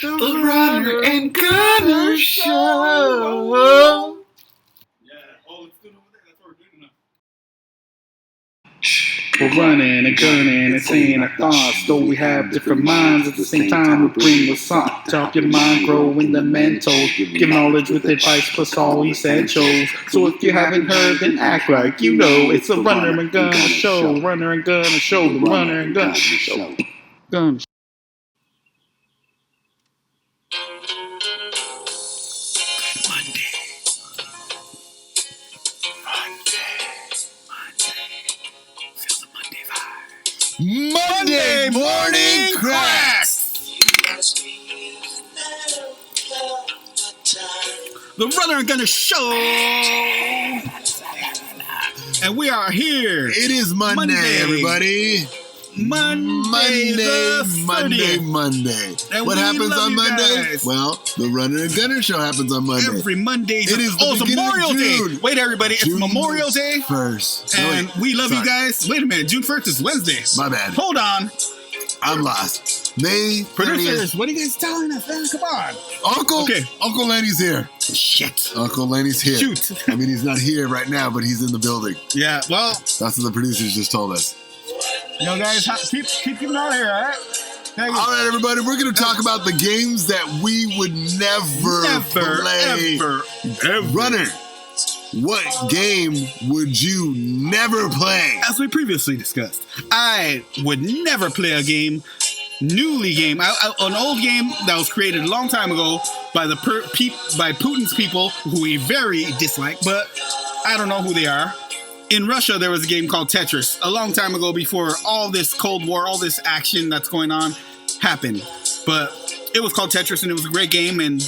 The Runner and Gunner Show. We're running and gunning and saying our thoughts, though we have different minds. At the same time, we bring the song to help your mind grow in the mental. Give knowledge with advice plus all essentials. So if you haven't heard, then act like you know. It's the Runner and Gunner Show. Runner and Gunner Show. The Runner and Gunner Show. Gun. Monday morning crack. The Runner and Gunner Show. And we are here. It is Monday, everybody. Monday. And what happens on Monday? Guys. Well, the Runner and Gunner Show happens on Monday. Every Monday. It is Memorial Day. Wait, everybody. June it's Memorial Day. 1st. And we love you guys. Wait a minute. June 1st is Wednesday. My bad. Hold on. I'm lost. May Producers, 30th. what are you guys telling us, man? Come on. Uncle Lenny's here. Shit. Uncle Lenny's here. Shoot. I mean, he's not here right now, but he's in the building. Yeah, well. That's what the producers just told us. Yo, guys, keep keeping on here, all right? All right, everybody, we're going to talk about the games that we would never play. Ever. Runner, what game would you never play? As we previously discussed, I would never play a game, an old game that was created a long time ago by by Putin's people, who we very dislike, but I don't know who they are. In Russia, there was a game called Tetris a long time ago, before all this Cold War, all this action that's going on happened. But it was called Tetris, and it was a great game. And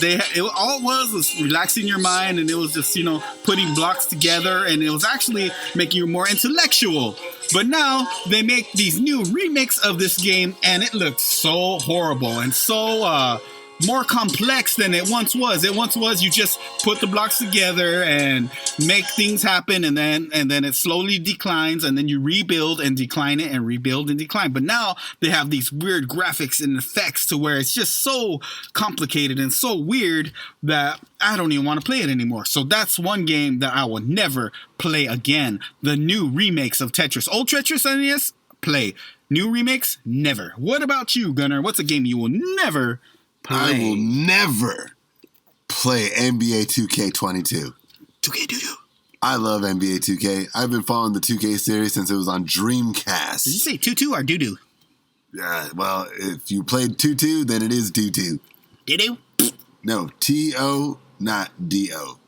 all it was relaxing your mind, and it was just, putting blocks together, and it was actually making you more intellectual. But now they make these new remakes of this game, and it looks so horrible and so more complex than it once was. It once was you just put the blocks together and make things happen, and then it slowly declines, and then you rebuild and decline it and rebuild and decline. But now they have these weird graphics and effects to where it's just so complicated and so weird that I don't even want to play it anymore. So that's one game that I will never play again. The new remakes of Tetris. Old Tetris NES, play. New remakes, never. What about you, Gunnar? What's a game you will never play? I will never play NBA 2K22. 2K doo-doo. I love NBA 2K. I've been following the 2K series since it was on Dreamcast. Did you say tutu or doo-doo? Yeah, well, if you played tutu, then it is doo-doo. Doo-doo? No, T-O, not D-O.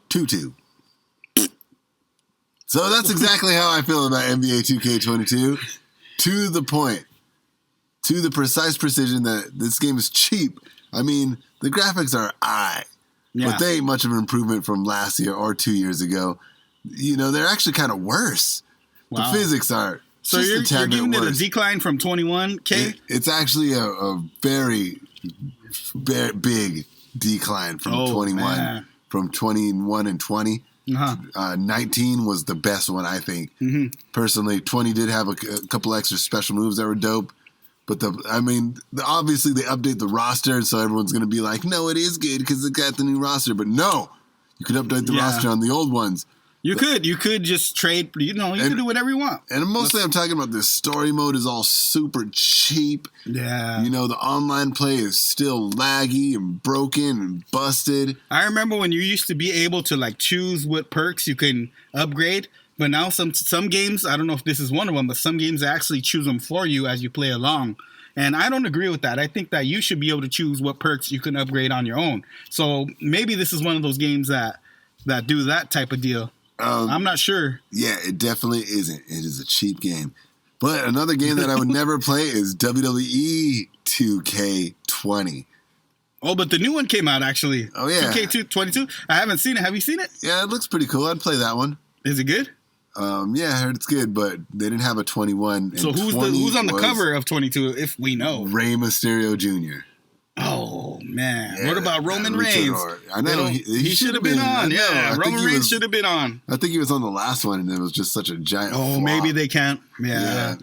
Tutu. So that's exactly how I feel about NBA 2K22. To the point. To the precise precision that this game is cheap. I mean, the graphics are but they ain't much of an improvement from last year or 2 years ago. They're actually kind of worse. Wow. The physics are so just you're a tad bit giving worse. it a decline from 21K? It's actually a very big decline from 21. Man. From 21 and 20. Uh-huh. 19 was the best one, I think. Mm-hmm. Personally, 20 did have a couple extra special moves that were dope. But obviously they update the roster, so everyone's going to be like, no, it is good because it got the new roster. But no, you could update the roster on the old ones. You could just trade, you can do whatever you want. And mostly I'm talking about this story mode is all super cheap. Yeah. The online play is still laggy and broken and busted. I remember when you used to be able to choose what perks you can upgrade. But now some games, I don't know if this is one of them, but some games actually choose them for you as you play along. And I don't agree with that. I think that you should be able to choose what perks you can upgrade on your own. So maybe this is one of those games that do that type of deal. I'm not sure. Yeah, it definitely isn't. It is a cheap game. But another game that I would never play is WWE 2K20. Oh, but the new one came out, actually. Oh, yeah. 2K22. I haven't seen it. Have you seen it? Yeah, it looks pretty cool. I'd play that one. Is it good? Yeah, I heard it's good, but they didn't have a 21. So who's on the cover of 22, if we know? Rey Mysterio Jr. Oh, Man, Yeah, what about Roman Reigns? I know he should have been on. Yeah, Roman Reigns should have been on. I think he was on the last one, and it was just such a giant. flop. Maybe they can't. Yeah,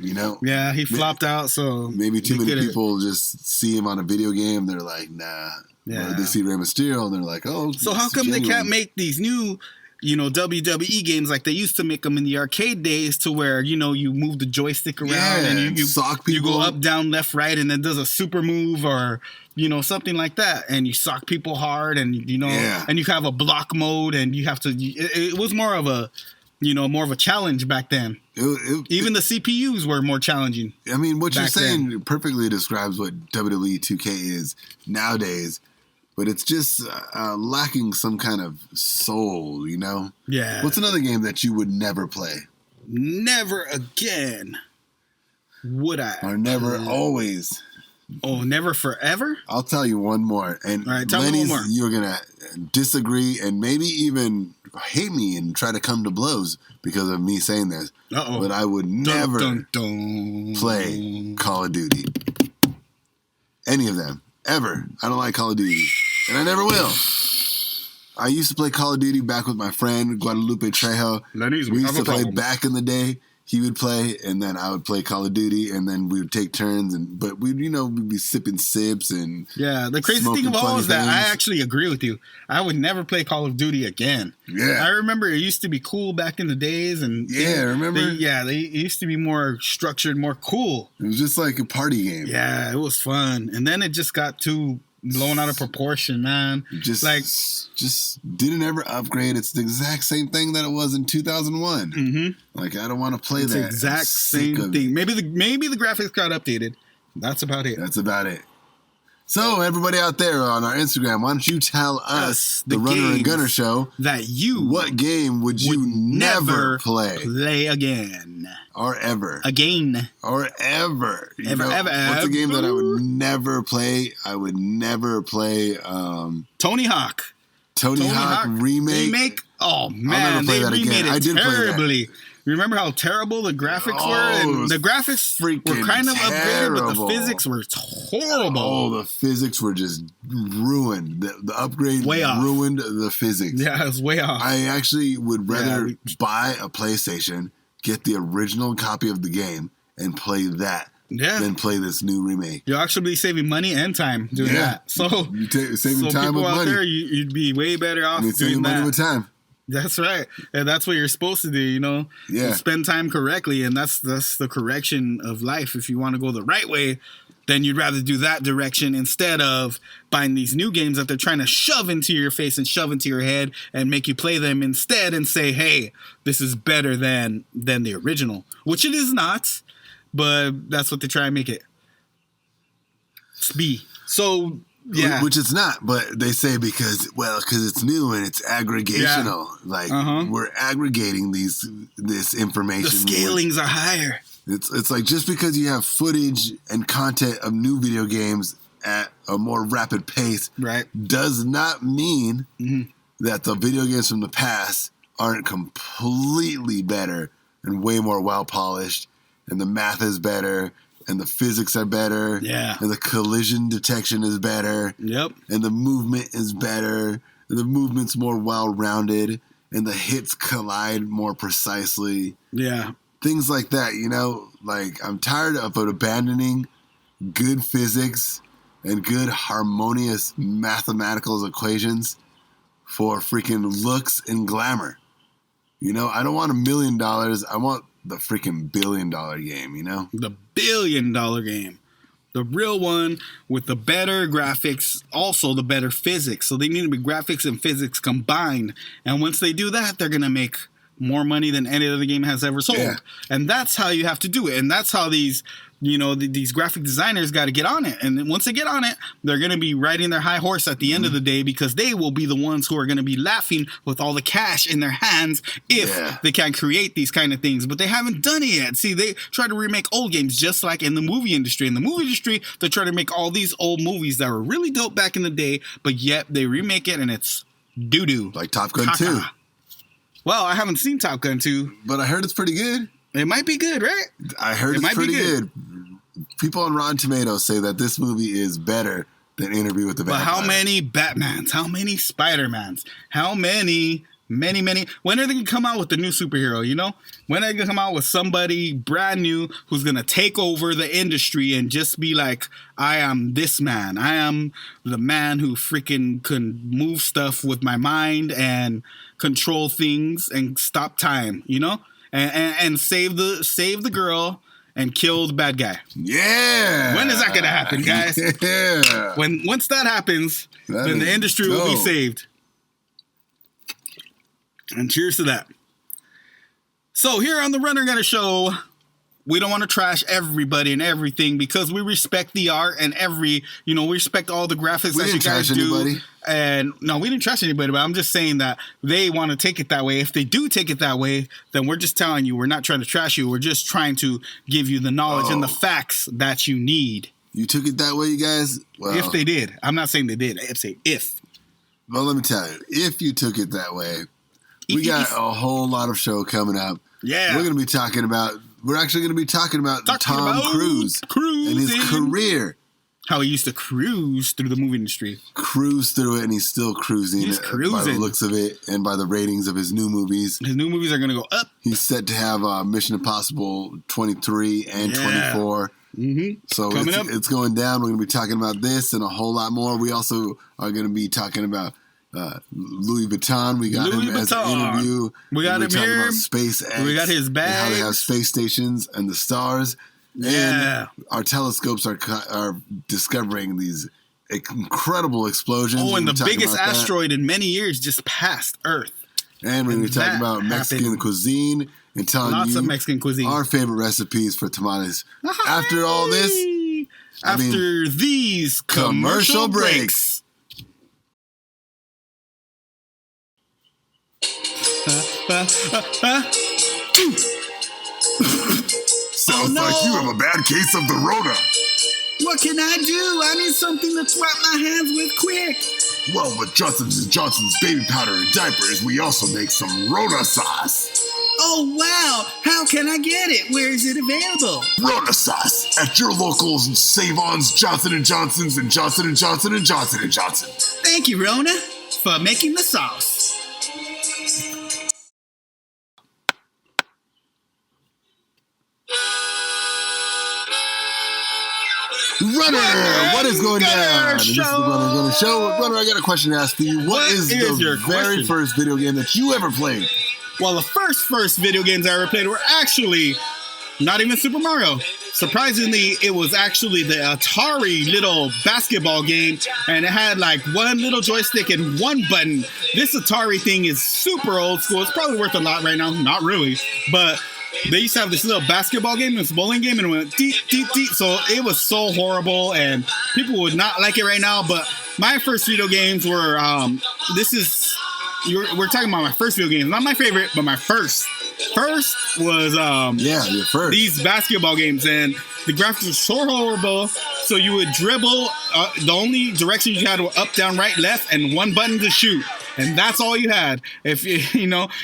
Yeah, he flopped out. So maybe too many people just see him on a video game. They're like, nah. Yeah. Or they see Rey Mysterio, and they're like, oh. So how come they can't make these new? WWE games like they used to make them in the arcade days, to where you move the joystick around and you sock people. You go up, down, left, right, and then does a super move or something like that, and you sock people hard, and and you have a block mode, and you have to. It was more of a more of a challenge back then. Even the CPUs were more challenging. I mean, what you're saying perfectly describes what WWE 2K is nowadays. But it's just lacking some kind of soul, Yeah. What's another game that you would never play? Never again would I. Or never always. Oh, never forever? I'll tell you one more. And all right, tell me one more. You're going to disagree and maybe even hate me and try to come to blows because of me saying this. Uh-oh. But I would never play Call of Duty. Any of them. Ever. I don't like Call of Duty. And I never will. I used to play Call of Duty back with my friend, Guadalupe Trejo. We used to play back in the day. He would play, and then I would play Call of Duty, and then we would take turns. But we'd be sipping sips and the crazy thing of all is that I actually agree with you. I would never play Call of Duty again. Yeah, I remember it used to be cool back in the days, and remember? They used to be more structured, more cool. It was just like a party game. Yeah, it was fun, and then it just got too blown out of proportion, man. Just didn't ever upgrade. It's the exact same thing that it was in 2001. Mm-hmm. Like, I don't want to play that. Exact same thing. Maybe the graphics got updated. That's about it. So, everybody out there on our Instagram, why don't you tell us, the Runner and Gunner Show, what game would you never play again? Or ever. Again. Or ever. Ever. What's a game that I would never play? I would never play Tony Hawk. Tony Hawk remake. Oh, man. They remade it terribly. Remember how terrible the graphics were? And the graphics were kind of upgraded, but the physics were horrible. Oh, the physics were just ruined. The upgrade ruined the physics. Yeah, it was way off. I actually would rather buy a PlayStation, get the original copy of the game, and play that than play this new remake. You'll actually be saving money and time doing that. So saving time with money. There, you'd be way better off doing saving money with time. That's right. And that's what you're supposed to do, Yeah. You spend time correctly, and that's the correction of life. If you want to go the right way, then you'd rather do that direction instead of buying these new games that they're trying to shove into your face and shove into your head and make you play them instead and say, hey, this is better than the original, which it is not, but that's what they try and make it be. So... yeah, which it's not, but they say because it's new and it's aggregational. Like we're aggregating this information. The scalings are higher. It's like just because you have footage and content of new video games at a more rapid pace, right, does not mean that the video games from the past aren't completely better and way more well polished, and the math is better. And the physics are better. Yeah. And the collision detection is better. Yep. And the movement is better. And the movement's more well-rounded. And the hits collide more precisely. Yeah. Things like that, Like, I'm tired of abandoning good physics and good harmonious mathematical equations for freaking looks and glamour. I don't want $1 million. I want the freaking $1 billion game, The $1 billion game. The real one with the better graphics, also the better physics. So they need to be graphics and physics combined. And once they do that, they're going to make more money than any other game has ever sold. Yeah. And that's how you have to do it. And that's how these graphic designers got to get on it. And then once they get on it, they're going to be riding their high horse at the end of the day, because they will be the ones who are going to be laughing with all the cash in their hands if they can create these kind of things. But they haven't done it yet. See, they try to remake old games just like in the movie industry. In the movie industry, they try to make all these old movies that were really dope back in the day, but yet they remake it and it's doo-doo. Like Top Gun 2. Well, I haven't seen Top Gun 2. But I heard it's pretty good. It might be good, right? I heard it's pretty good. People on Rotten Tomatoes say that this movie is better than Interview with the Vampire. But how many Batmans? How many Spider-Mans? How many? Many. When are they going to come out with the new superhero, you know? When are they going to come out with somebody brand new who's going to take over the industry and just be like, I am this man. I am the man who freaking can move stuff with my mind and control things and stop time, you know? And save the girl and kill the bad guy. Yeah. When is that going to happen, guys? Yeah. Once that happens, then the industry will be saved. And cheers to that. So here on the Runner Gunner Show, we don't want to trash everybody and everything because we respect the art and we respect all the graphics that you guys do. Anybody. And no, we didn't trash anybody, but I'm just saying that they want to take it that way. If they do take it that way, then we're just telling you, we're not trying to trash you. We're just trying to give you the knowledge and the facts that you need. You took it that way, you guys? Well, if they did. I'm not saying they did. I'm saying if. Well, let me tell you, if you took it that way, we got a whole lot of show coming up. Yeah. We're actually going to be talking about Tom Cruise and his career. How he used to cruise through the movie industry. Cruise through it, and he's still cruising. He's cruising. By the looks of it and by the ratings of his new movies. His new movies are going to go up. He's set to have Mission Impossible 23 and 24. Mm-hmm. So it's going down. We're going to be talking about this and a whole lot more. We also are going to be talking about Louis Vuitton. We got him as an interview. We got him here. About SpaceX. We got his bag. How they have space stations and the stars. Yeah. And our telescopes are discovering these incredible explosions. Oh, and the biggest asteroid in many years just passed Earth. And we're going to be talking about Mexican cuisine and telling lots of Mexican cuisine. Our favorite recipes for tamales. After all this, these commercial breaks. Sounds like you have a bad case of the Rona. What can I do? I need something to swap my hands with quick. Well, with Johnson's & Johnson's baby powder and diapers, we also make some Rona sauce. Oh, wow. How can I get it? Where is it available? Rona sauce at your local Save-Ons, Johnson & Johnson's, and Johnson & Johnson and Johnson & Johnson. Thank you, Rona, for making the sauce. Runner, what is going down? This is the Runner Gunner Show. Runner, I got a question to ask for you. What is the very first video game that you ever played? Well, the first video games I ever played were actually not even Super Mario. Surprisingly, it was actually the Atari little basketball game, and it had like one little joystick and one button. This Atari thing is super old school. It's probably worth a lot right now. Not really, but they used to have this little basketball game, this bowling game, and it went deep, deep, deep. So it was so horrible, and people would not like it right now. But my first video games were, we're talking about my first video games. Not my favorite, but my first. First was, your first. These basketball games, and the graphics were so horrible. So you would dribble, the only direction you had were up, down, right, left, and one button to shoot. And that's all you had. If you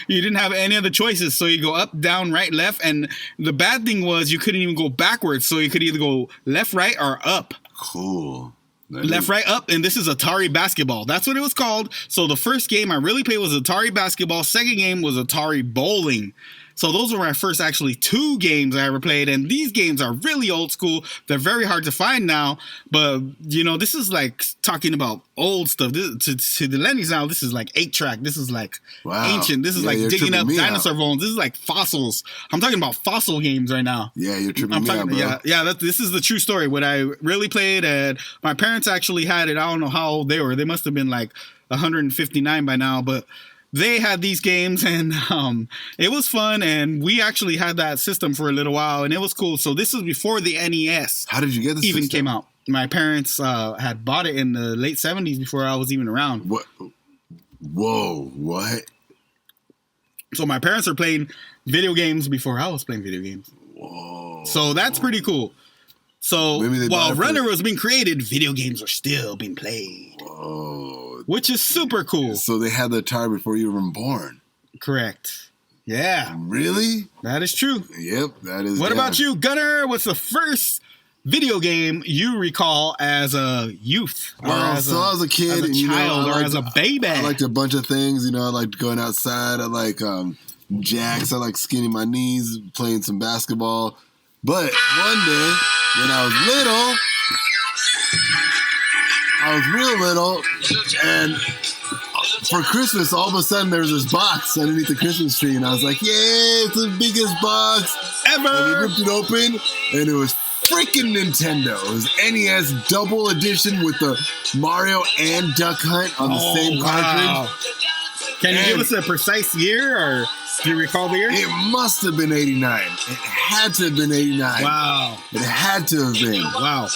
didn't have any other choices. So you go up, down, right, left. And the bad thing was you couldn't even go backwards. So you could either go left, right, or up. Cool. Left, right, up. And this is Atari Basketball. That's what it was called. So the first game I really played was Atari Basketball. Second game was Atari Bowling. So those were my first actually two games I ever played. And these games are really old school. They're very hard to find now. But, this is like talking about old stuff. To the millennials now, this is like 8-track. This is like ancient. This is like digging up dinosaur bones. This is like fossils. I'm talking about fossil games right now. Yeah, you're tripping me out, bro. Yeah. This is the true story. What I really played, and my parents actually had it. I don't know how old they were. They must have been like 159 by now, but they had these games, and it was fun, and we actually had that system for a little while, and it was cool. So this was before the NES. How did you get this even system? Came out. My parents had bought it in the late 70s before I was even around. What? Whoa, what? So my parents are playing video games before I was playing video games. Whoa. So that's pretty cool. So while Runner was being created, video games were still being played. Whoa. Which is super cool. So they had the Atari before you were even born. Correct. Yeah. Really? That is true. Yep, that is. What about you, Gunner? What's the first video game you recall as a youth? Well, so I was a kid, as a child, or as a baby. I liked a bunch of things. I liked going outside. I like jacks. I like skinning my knees, playing some basketball. But one day, when I was real little, and for Christmas, all of a sudden there was this box underneath the Christmas tree, and I was like, "Yay! It's the biggest box ever!" And we ripped it open, and it was freaking Nintendo. It was NES Double Edition with the Mario and Duck Hunt on the same cartridge. Can you give us a precise year, or do you recall the year? It must have been 89. It had to have been 89. Wow. It had to have been. Wow.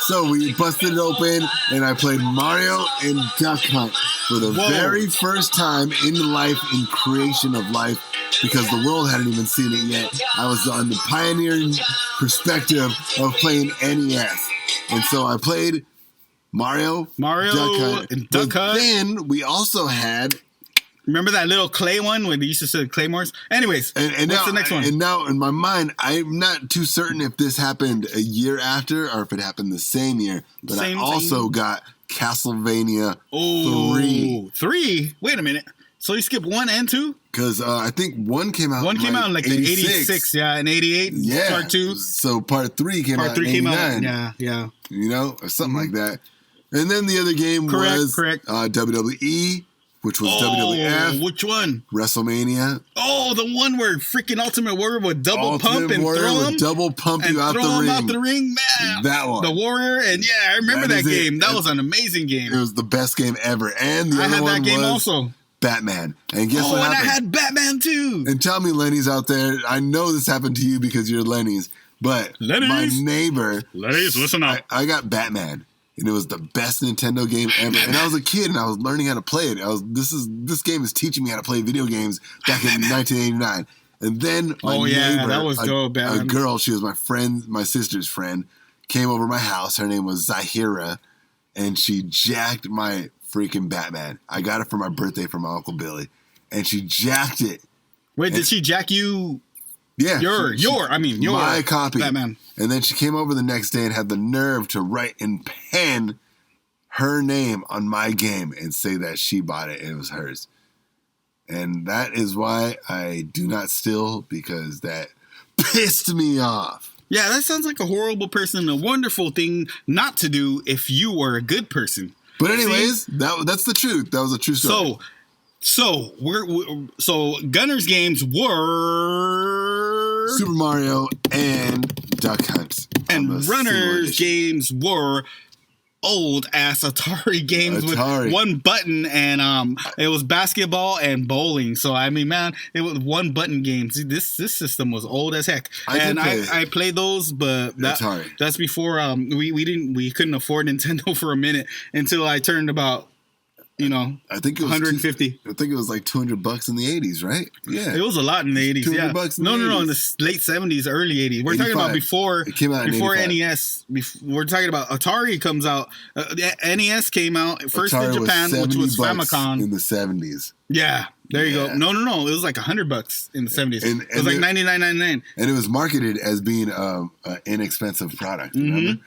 So we busted it open, and I played Mario and Duck Hunt for the very first time in life, in creation of life, because the world hadn't even seen it yet. I was on the pioneering perspective of playing NES. And so I played Mario Duck Hunt. And Duck Hunt. Then we also had... Remember that little clay one when they used to say claymores? Anyways, and what's now, the next one? And now in my mind, I'm not too certain if this happened a year after or if it happened the same year. But I also got Castlevania 3. 3? Wait a minute. So you skipped 1 and 2? Because I think 1 came out. 1 came out in like 86, yeah, and 88. Yeah. Part 2. So part 3 came out in 89. Yeah. Or something like that. And then the other game was WWE. Which was WWF. Which one? WrestleMania. Oh, the one where freaking Ultimate Warrior would double pump and throw him. Double pump you out the ring. Throw him out the ring, man. That one. The Warrior, and I remember that game. That was an amazing game. It was the best game ever. And the other one was... I had that game also. Batman. And guess what happened? And I had Batman too. And tell me, Lenny's out there, I know this happened to you because you're Lenny's, but my neighbor... Lenny's, listen up. I got Batman. And it was the best Nintendo game ever. And I was a kid, and I was learning how to play it. This game is teaching me how to play video games back in 1989. And then my neighbor, that was dope, a girl, she was my sister's friend, came over my house. Her name was Zahira, and she jacked my freaking Batman. I got it for my birthday from my Uncle Billy, and she jacked it. Wait, did she jack you? Yeah. Your my copy. Batman. And then she came over the next day and had the nerve to write in pen her name on my game and say that she bought it and it was hers. And that is why I do not steal, because that pissed me off. Yeah, that sounds like a horrible person, a wonderful thing not to do if you were a good person. But anyways, that's the truth. That was a true story. So Gunner's games were Super Mario and Duck Hunt. And Runner's games were old ass Atari games with one button, and it was basketball and bowling. So I mean, man, it was one button games. This system was old as heck. I played those, but that's before we couldn't afford Nintendo for a minute until I turned about I think it was 150. I think it was like $200 in the 80s, right? Yeah, it was a lot in the 80s. Yeah, $200 in the late 70s, early 80s. We're 85. Talking about before it came out before NES. We're talking about Atari comes out. NES came out first Atari in Japan, which was Famicom in the 70s. Yeah, there you go. No, it was like $100 in the 70s. It was like $99.99, and it was marketed as being an inexpensive product. Remember,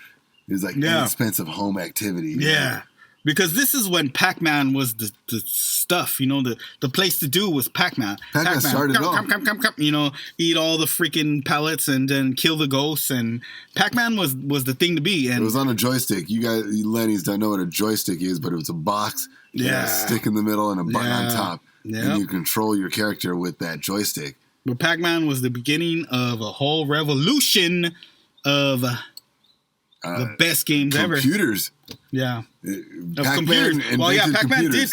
it was like inexpensive home activity. Yeah. Because this is when Pac-Man was the stuff, the place to do was Pac-Man. Pac-Man started off. Come, eat all the freaking pellets and then kill the ghosts. And Pac-Man was the thing to be. And it was on a joystick. You guys, Lenny's don't know what a joystick is, but it was a box, a stick in the middle, and a button on top. Yeah. And you control your character with that joystick. But Pac-Man was the beginning of a whole revolution of the best games ever. Computers. Yeah. Computers. Well, yeah, Pac-Man did.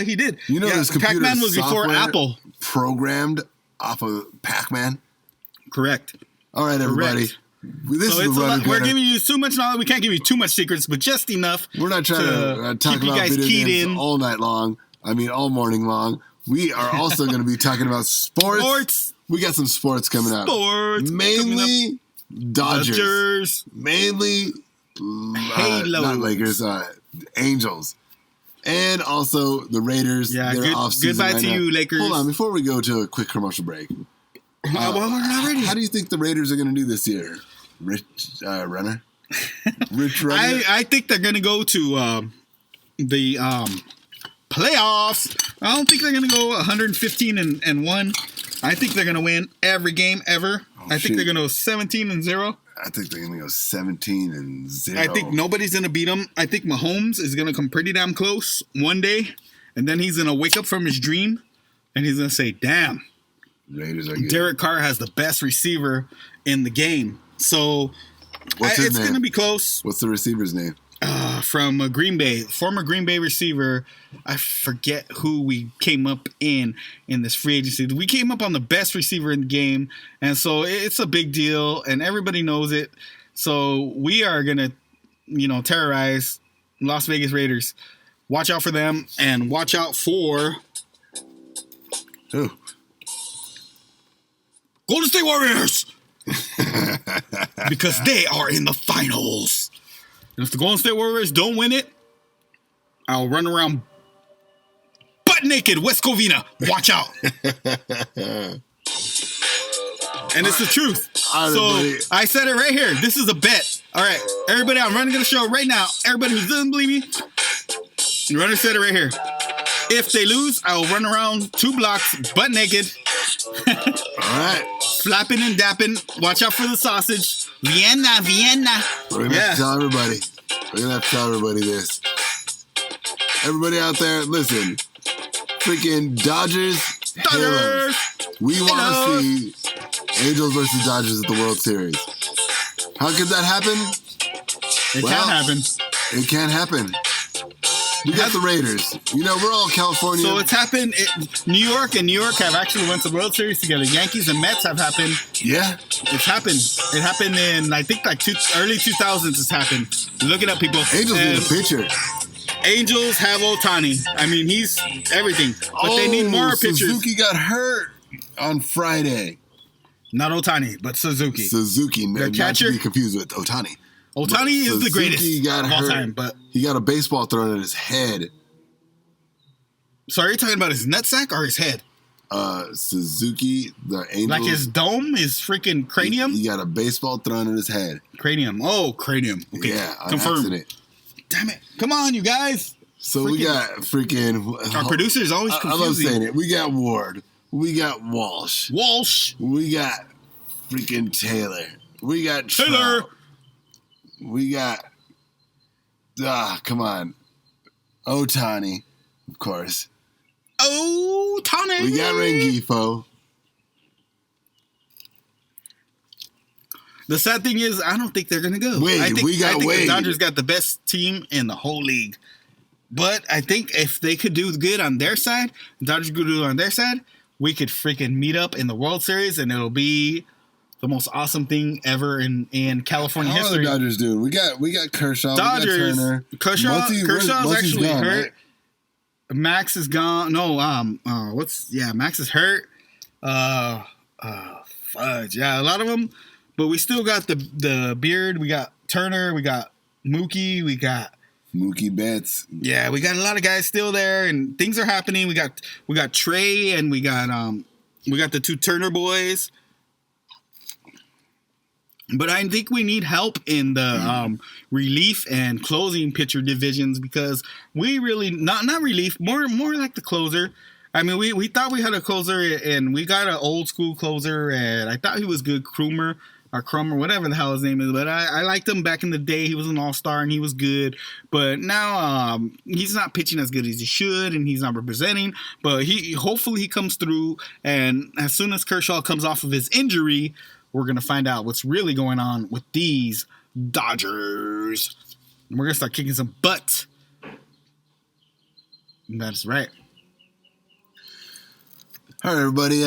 He did. Pac-Man was before Apple. Programmed off of Pac-Man. Correct. All right, everybody. This is the Runner. We're giving you too much knowledge. We can't give you too much secrets, but just enough. We're not trying to talk about video games all night long. I mean, all morning long. We are also going to be talking about sports. We got some sports coming up. Mainly Dodgers. Mainly not Lakers, Angels. And also the Raiders. Yeah, goodbye to you, Lakers. Hold on, before we go to a quick commercial break. Well, we're not ready. How do you think the Raiders are going to do this year, Runner? Rich Runner. I think they're gonna go to the playoffs. I don't think they're gonna go 115-1. I think they're gonna win every game ever. I think they're gonna go 17-0. I think they're gonna go 17-0. I think nobody's gonna beat them. I think Mahomes is gonna come pretty damn close one day, and then he's gonna wake up from his dream, and he's gonna say, "Damn, Raiders are good. Derek Carr has the best receiver in the game." So it's going to be close. What's the receiver's name? From Green Bay, former Green Bay receiver. I forget who we came up in this free agency. We came up on the best receiver in the game, and so it's a big deal, and everybody knows it. So we are going to, terrorize Las Vegas Raiders. Watch out for them, and watch out for who? Golden State Warriors. Because they are in the finals. And if the Golden State Warriors don't win it, I'll run around butt naked West Covina. Watch out. And it's the truth. So I said it right here. This is a bet. All right. Everybody, I'm running the show right now. Everybody who doesn't believe me, the runner said it right here. If they lose, I will run around 2 blocks butt naked. All right. Flapping and dapping. Watch out for the sausage. Vienna. We're going to have to tell everybody. We're going to have to tell everybody this. Everybody out there, listen. Freaking Dodgers. We want to see Angels versus Dodgers at the World Series. How could that happen? It can happen. It can happen. We got the Raiders. We're all California. So it's happened. New York have actually went to the World Series together. Yankees and Mets have happened. Yeah. It's happened. It happened in, I think, early 2000s it's happened. Look it up, people. Angels need a pitcher. Angels have Ohtani. I mean, he's everything. But they need more pitchers. Suzuki got hurt on Friday. Not Ohtani, but Suzuki. Their catcher? Not to be confused with Ohtani. Ohtani is the greatest of all time, but he got a baseball thrown at his head. So are you talking about his nutsack or his head? Suzuki, the Angels. Like his dome, his freaking cranium? He got a baseball thrown at his head. Cranium. Oh, cranium. Okay. Yeah, on confirmed. accident. Damn it. Come on, you guys. So we got freaking... Our producer is always confusing. I love saying it. We got Ward. We got Walsh. We got freaking Taylor. We got Taylor. Trout. We got... come on. Ohtani, of course. Ohtani. We got RnG. The sad thing is, I don't think they're going to go. Wade. I think Wade. The Dodgers got the best team in the whole league. But I think if they could do good on their side, the Dodgers could do on their side, we could freaking meet up in the World Series, and it'll be the most awesome thing ever in California history. How are the Dodgers doing? We got Kershaw. Dodgers. We got Turner. Kershaw's actually gone, hurt. Right? Max is gone. No, Max is hurt. Fudge. Yeah, a lot of them. But we still got the Beard. We got Turner. We got Mookie. We got Mookie Betts. Yeah, we got a lot of guys still there, and things are happening. We got Trey, and we got the 2 Turner boys. But I think we need help in the relief and closing pitcher divisions, because we really not relief, more like the closer. I mean, we thought we had a closer, and we got an old school closer, and I thought he was good, Krummer, whatever the hell his name is. But I liked him back in the day. He was an all-star, and he was good. But now he's not pitching as good as he should, and he's not representing. But hopefully he comes through, and as soon as Kershaw comes off of his injury, we're going to find out what's really going on with these Dodgers. And we're going to start kicking some butt. And that's right. All right, everybody.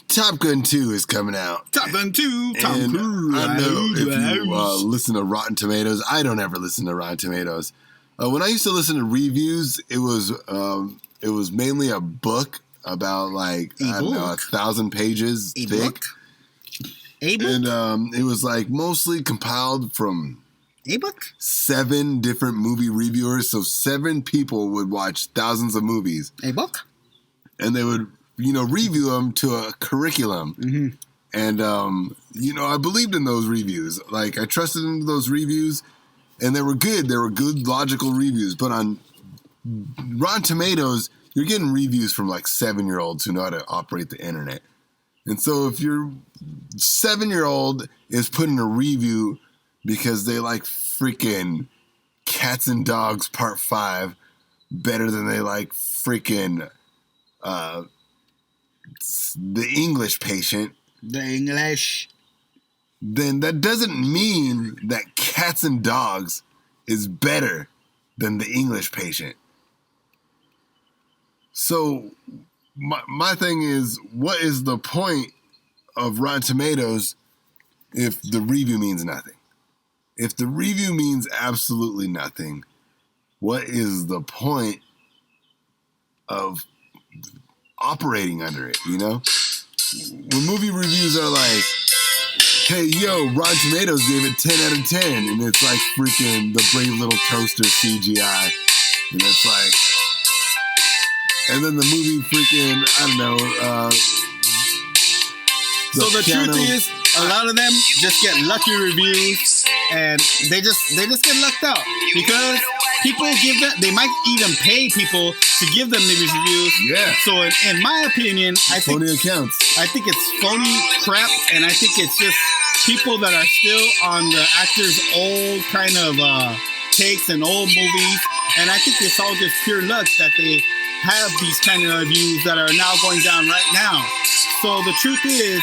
Top Gun 2 is coming out. Top Gun 2. Tom Cruise. I know if you listen to Rotten Tomatoes. I don't ever listen to Rotten Tomatoes. When I used to listen to reviews, it was mainly a book about 1,000 pages thick. Book? A book? And it was mostly compiled from a book? 7 different movie reviewers. So 7 people would watch thousands of movies. A book? And they would, review them to a curriculum. Mm-hmm. And, I believed in those reviews. Like, I trusted in those reviews, and they were good. They were good, logical reviews. But on Rotten Tomatoes, you're getting reviews from, like, 7-year-olds who know how to operate the internet. And so if your 7-year-old is putting a review because they like freaking Cats and Dogs Part 5 better than they like freaking The English Patient. The English. Then that doesn't mean that Cats and Dogs is better than The English Patient. So my thing is, what is the point of Rotten Tomatoes if the review means nothing? If the review means absolutely nothing, what is the point of operating under it, you know? When movie reviews are like, hey, yo, Rotten Tomatoes gave it 10 out of 10, and it's like freaking The Brave Little Toaster CGI, and it's like, and then the movie freaking, I don't know, so the truth is, a lot of them just get lucky reviews, and they just get lucked out because people give them. They might even pay people to give them these reviews. Yeah. So in my opinion, I think phony accounts. I think it's phony crap, and I think it's just people that are still on the actors' old kind of takes and old movies, and I think it's all just pure luck that they have these kind of reviews that are now going down right now. So the truth is,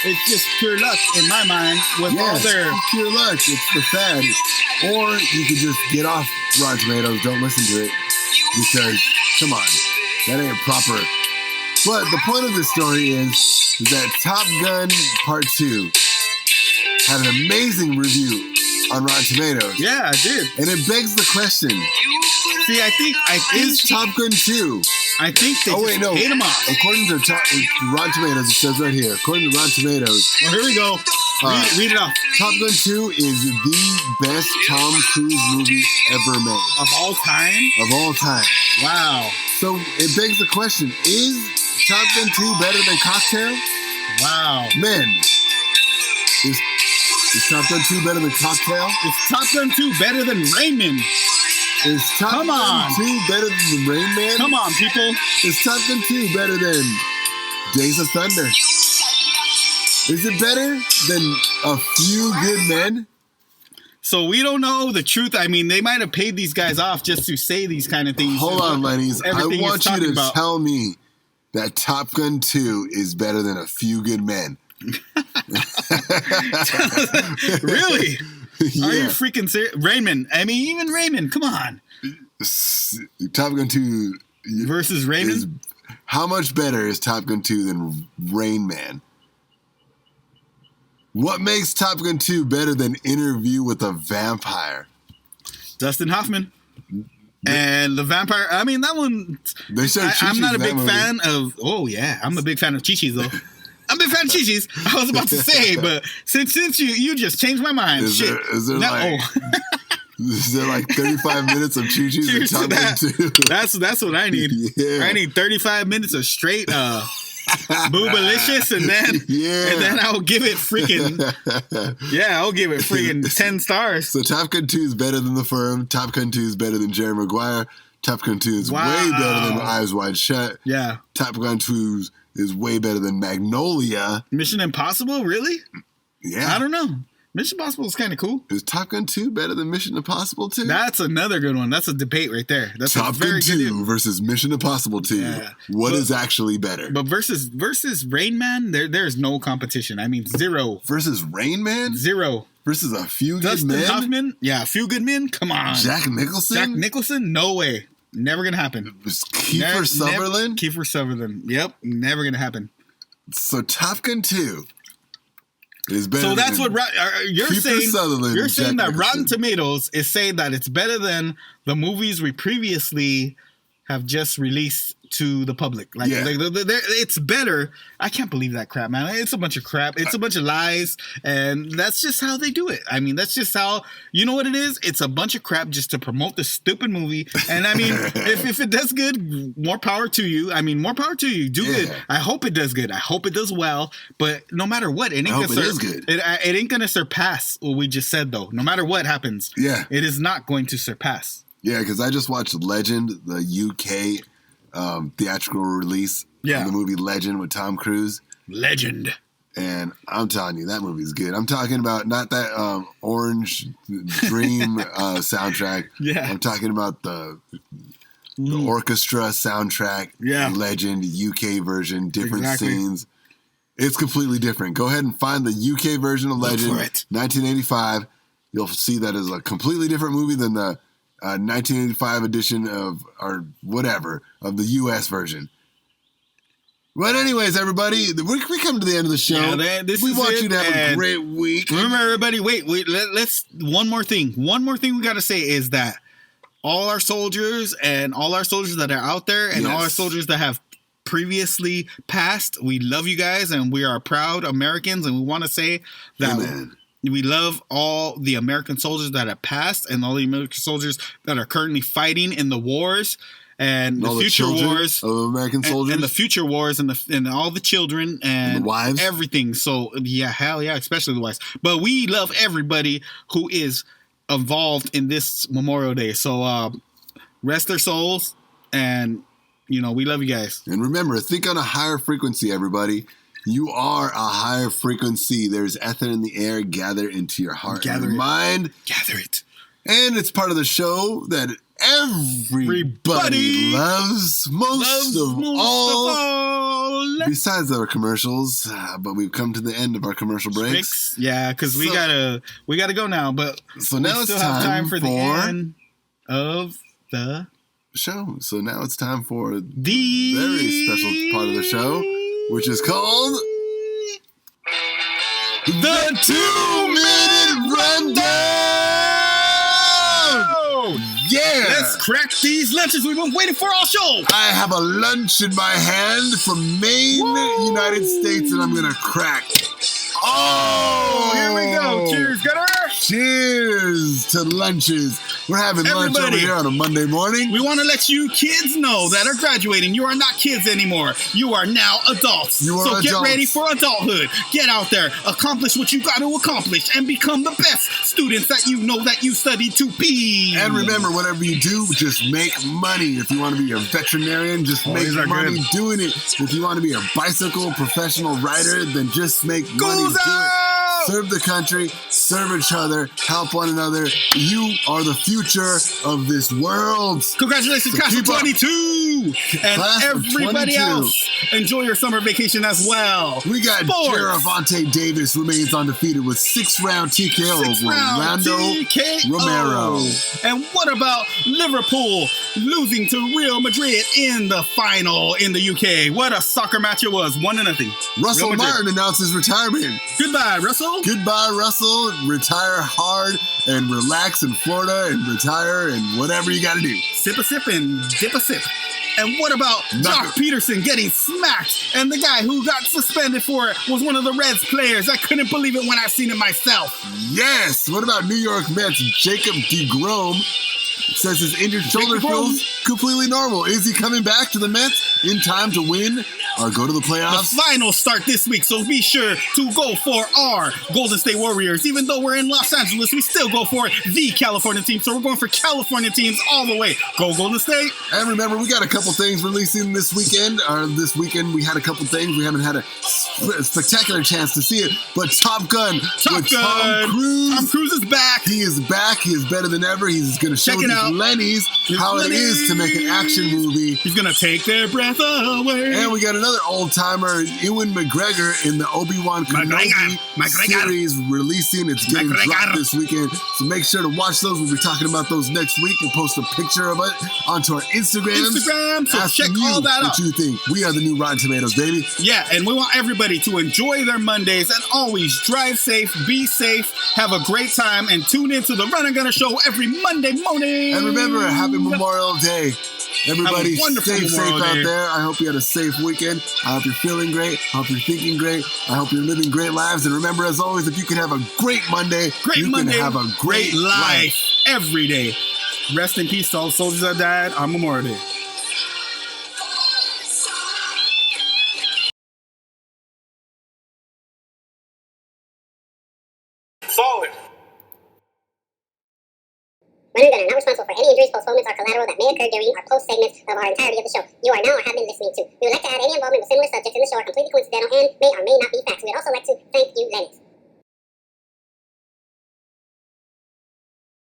it's just pure luck in my mind with all their... It's pure luck. It's the fad. Or you could just get off Rotten Tomatoes, don't listen to it, because, come on, that ain't proper. But the point of this story is that Top Gun Part 2 had an amazing review on Rotten Tomatoes. Yeah, I did. And it begs the question. See, I think is Top Gun 2? I think they paid them off. According to Rotten Tomatoes, it says right here. According to Rotten Tomatoes. Oh, here we go. Read it off. Top Gun 2 is the best Tom Cruise movie ever made. Of all time? Of all time. Wow. So it begs the question, is Top Gun 2 better than Cocktail? Wow. Men, is Top Gun 2 better than Cocktail? Is Top Gun 2 better than Raymond? Is Top Gun 2 better than the Rain Man? Come on, people. Is Top Gun 2 better than Days of Thunder? Is it better than A Few Good Men? So we don't know the truth. I mean, they might have paid these guys off just to say these kind of things. Hold on, Lenny's. I want you to tell me that Top Gun 2 is better than A Few Good Men. Really? Yeah. Are you freaking serious? Raymond. I mean, even Raymond. Come on. Top Gun 2 versus Raymond? How much better is Top Gun 2 than Rain Man? What makes Top Gun 2 better than Interview with a Vampire? Dustin Hoffman. And the vampire, I mean, that one, I'm not a big fan of, I'm a big fan of Chi-Chi's, though. I'm a big fan of Chi-Chi's. I was about to say, but since you just changed my mind. Is there like 35 minutes of Chi-Chi's in Top Gun 2? That's what I need. Yeah. I need 35 minutes of straight boobalicious, and then I'll give it freaking I'll give it freaking 10 stars. So Top Gun 2 is better than The Firm. Top Gun 2 is better than Jerry Maguire. Top Gun 2 is way better than Eyes Wide Shut. Yeah. Top Gun 2 is way better than Magnolia. Mission Impossible, really? Yeah. I don't know. Mission Impossible is kind of cool. Is Top Gun 2 better than Mission Impossible 2? That's another good one. That's a debate right there. That's Top Gun 2 versus Mission Impossible 2. Yeah. What is actually better? But versus Rain Man, there's no competition. I mean, zero. Versus Rain Man? Zero. Versus A Few Good Men? Dustin Hoffman? Yeah, A Few Good Men? Come on. Jack Nicholson? Jack Nicholson? No way. Never gonna happen. Kiefer Sutherland? Kiefer Sutherland. Yep. Never gonna happen. So Top Gun 2 is better. So that's what you're saying. You're saying that Rotten Tomatoes is saying that it's better than the movies we previously have just released to the public. Like, it's better. I can't believe that crap, man. It's a bunch of crap. It's a bunch of lies, and that's just how they do it. I mean, that's just how, you know what it is? It's a bunch of crap just to promote this stupid movie. And I mean, if it does good, more power to you. I mean, more power to you. Do good. I hope it does good. I hope it does well. But no matter what, it ain't gonna surpass what we just said, though. No matter what happens, it is not going to surpass. Yeah, because I just watched Legend, the UK theatrical release of the movie Legend with Tom Cruise. Legend. And I'm telling you, that movie's good. I'm talking about not that Orange Dream soundtrack. Yeah. I'm talking about the orchestra soundtrack. Yeah. Legend, UK version, different scenes. It's completely different. Go ahead and find the UK version of Legend, 1985. You'll see that is a completely different movie than the 1985 edition of the US version. But anyways, everybody, we come to the end of the show. Yeah, we want you to have a great week. Remember, everybody, wait, let's one more thing we got to say is that all our soldiers that are out there and all our soldiers that have previously passed, we love you guys and we are proud Americans, and we want to say that we love all the American soldiers that have passed and all the American soldiers that are currently fighting in the wars and the future wars of American soldiers and the future wars and all the children and the wives, everything. So hell yeah, especially the wives. But we love everybody who is involved in this Memorial Day. So rest their souls, and we love you guys. And remember, think on a higher frequency, everybody. You are a higher frequency. There's ether in the air. Gather into your heart and your mind. Gather it. And it's part of the show that everybody loves most of all. Besides our commercials, but we've come to the end of our commercial breaks. Yeah, because we gotta go now. But so now it's time for the end of the show. So now it's time for the very special part of the show, which is called the 2-Minute Rundown! Yeah! Let's crack these lunches we've been waiting for all show! I have a lunch in my hand from Maine, United States, and I'm gonna crack. Oh! Here we go! Cheers, Gunner! Cheers to lunches. We're having lunch over here on a Monday morning. We want to let you kids know that are graduating, you are not kids anymore. You are now adults. Get ready for adulthood. Get out there, accomplish what you got to accomplish, and become the best students that you know that you studied to be. And remember, whatever you do, just make money. If you want to be a veterinarian, just make money doing it. If you want to be a bicycle professional rider, then just make money doing it. Serve the country, serve each other, help one another. You are the future of this world. Congratulations, Class of 22! And everybody else, enjoy your summer vacation as well. We got Gervonta Davis remains undefeated with 6-round TKO over Rolando Romero. And what about Liverpool losing to Real Madrid in the final in the UK? What a soccer match it was, 1-0. Russell Martin announces retirement. Goodbye, Russell. Goodbye, Russell. Retire hard and relax in Florida and retire and whatever you got to do. Sip a sip and dip a sip. And what about Jock Peterson getting smacked? And the guy who got suspended for it was one of the Reds players. I couldn't believe it when I seen it myself. Yes. What about New York Mets Jacob DeGrom? Says his injured shoulder feels completely normal. Is he coming back to the Mets in time to win or go to the playoffs? The finals start this week, so be sure to go for our Golden State Warriors. Even though we're in Los Angeles, we still go for the California team. So we're going for California teams all the way. Go Golden State. And remember, we got a couple things releasing this weekend. This weekend, we had a couple things. We haven't had a spectacular chance to see it. But Top Gun. Tom Cruise. Tom Cruise is back. He is back. He is better than ever. He's going to show these Lennies how it is to make an action movie. He's going to take their breath away. And we got another old-timer, Ewan McGregor, in the Obi-Wan Kenobi series releasing. It's getting dropped this weekend. So make sure to watch those. We'll be talking about those next week. We'll post a picture of it onto our Instagram. So check all that out. What you think. We are the new Rotten Tomatoes, baby. Yeah, and we want everybody to enjoy their Mondays and always drive safe, be safe, have a great time, and tune in to the Run and Gunner Show every Monday morning. And remember, happy Memorial Day. Everybody safe out there. I hope you had a safe weekend. I hope you're feeling great. I hope you're thinking great. I hope you're living great lives. And remember, as always, if you can have a great Monday, you can have a great life every day. Rest in peace to all soldiers that died on Memorial Day. Solid. Runner Gunner, not responsible for any injuries, postponements, or collateral that may occur during or post segments of our entirety of the show. You are now or have been listening to. We would like to add any involvement with similar subjects in the show are completely coincidental and may or may not be facts. We would also like to thank you, Lennox.